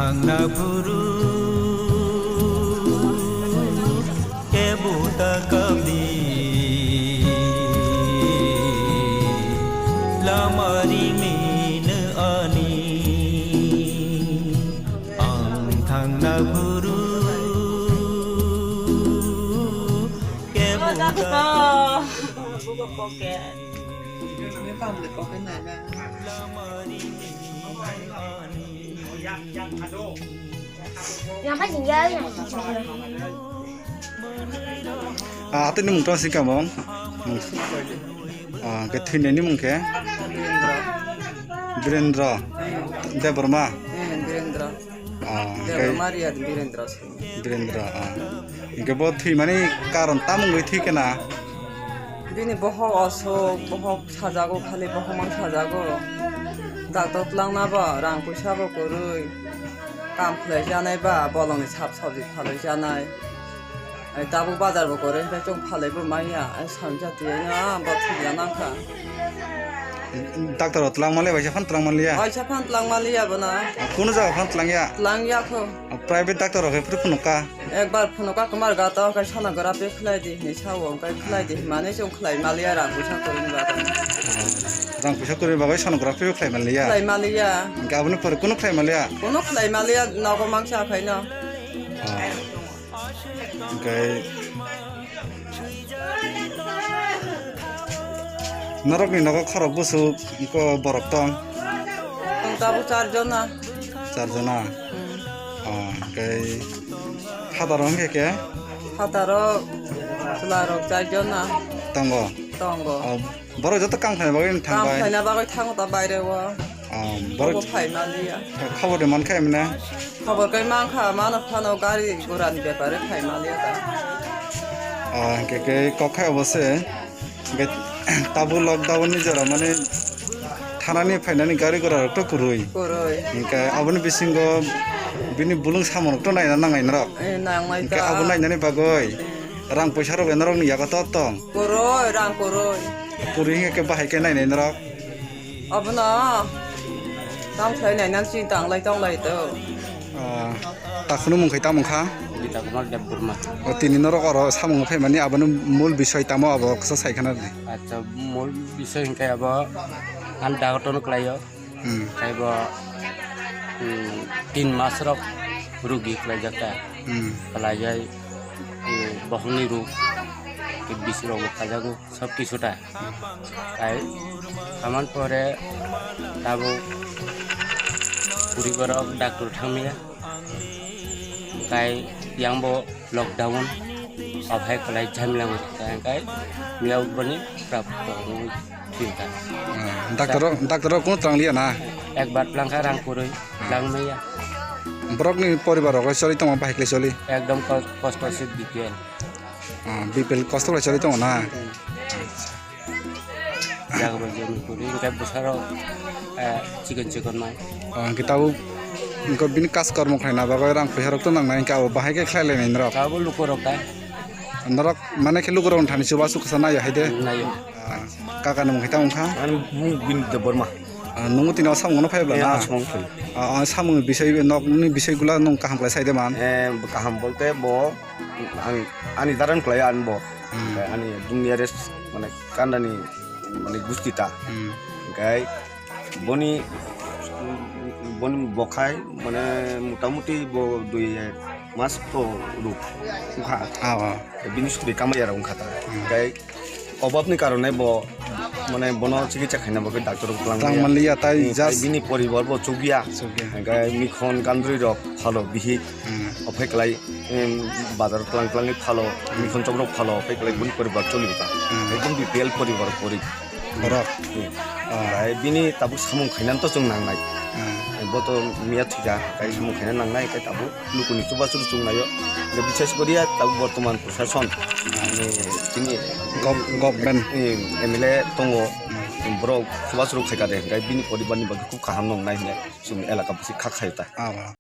थांना फुरु के बुता कबी लामारी मीन आनी आं थांना फुरु के बुता Yang phải gì chơi tên mùng to xin cảm ơn cái thìn này mùng cái Virendra Devarma Virendra cái Devarma ya Virendra Virendra cái bot thi mà này karon tam người thi cái nào Bini bohok osok bohok sajago khali bohok mang sajago doctor lang na ba rang puisa bo korui kam khlai janai ba bolong ni sap sabji khalai janai ai dabu bazar bo kore ba chong khalai bo maya ai samja tie na ba thi na kha doctor tlang male baisa fan tlang malia ai sa phan tlang malia bana কোন জায়গা fan tlang ya tlang ya kho private doctor ke pur punuka একবার ফোনকা কুমার গাতা কাই সানা গরা pay খলাই দি নি Sao কাই খলাই দি মানে চং খলাই মালিয়া রা পুছা করিন বা rang puisa kuri bagai sonography khlai malia খলাই Malia gabuni por kuno khlai malia কোনো খলাই মালিয়া নগর মাংসা খাইনা cái narok ni nago khorok busu ko borok tong তাবো চারজন না charjana cái hadaron ke হাতারো চুলারো চারজন না tango তঙ্গ boro joto kang khlai bagai কাম thangbai খাইনা বাগৈ থাঙো তা বাইরে ও boro বড় ফাই মালিয়া খবর মান খাই মনে খবর কই মাংখা মানো ফানো গাড়ি গোরানি ব্যাপারে ফাই মালিয়া তা cái কখাই অবশ্যে তাবু lockdown ni jora mane thanani phainani gari gora to kurui করই cái aboni bisingo bini bulung samon to naina nangai narok এ নাংলাই cái তা abu nainani bagoi rang paisa rok narok ni yaga to tong করই Rang করই kuri ke bahai ke nainai narok অবনা দাম খাই নাইনান সিং তাংলাই তংলাই তো takunu mungkai tamungkha Kita kenal dan Burma. tini norok oro samung phaimani aboni mul bisoi tamo abo ksa saikana Acha mul bisa hingkai abo anda hoton kelayo. Kayak abo 3 mas rok rugi kelajak ta. Kelajai bohongi ru ke bis rok kajago sab kisu ta. Kai kaman pore tabo puri borok doctor thangmia. Kai yang bo lockdown abhai kalai jamilang kai miau bani prap cinta doctor kono trang lia na ekbar langka rang kurui lang meya borok ni poribar rok choli tong bahai kle choli ekdom kosto sit bpl bpl kosto kle choli tong na jaga bajami kurui kai busaro chicken mai kita ko bini kas kormo khlaina bagai rang paisa rok to nangnai ka bahai ke khlailai nai norok kabo lukorok ta norok mane ke lugoron thani chuba su khasana ya haide nayo kaka nang khita ongkha anu bin de Burma nungu tino samung no phaibla na semong phul samung bisai nok ni bisai gula nong kaham klai saide man kaham bolte bo ani daran klai an bo ani dunia res mane kandani mane gustita kai boni bokai মানে মোটামুটি 2 মাস তো রূপ উহা বিনি সুদি কামাই আর উখাতা গাই অভাবনি কারণে মানে বন চিকিৎসা খাইনা বকে ডাক্তার মালিয়া তাই জাস্ট বিনি পরিবার চুগিয়া গাই মিখন গান্দ্রি রক ভালো বিহি অফেকলাই বাজার ক্লাং ভালো মিখন চক্রক ভালো অফেকলাই বুন পরিবার চলিবা একদম বিপিএল পরিবার পরি borok bini tabu samung khainan to chung nangnai boto miat thija kai samung khainan nangnai kai tabu lukuni chuba churu chung nayo le bises koria tabu bortoman proshashon tini government emile tongo bro chuba churu khaika de kai bini poribar ni bagi ku kaham nong nai ne sum elaka basi kha khaita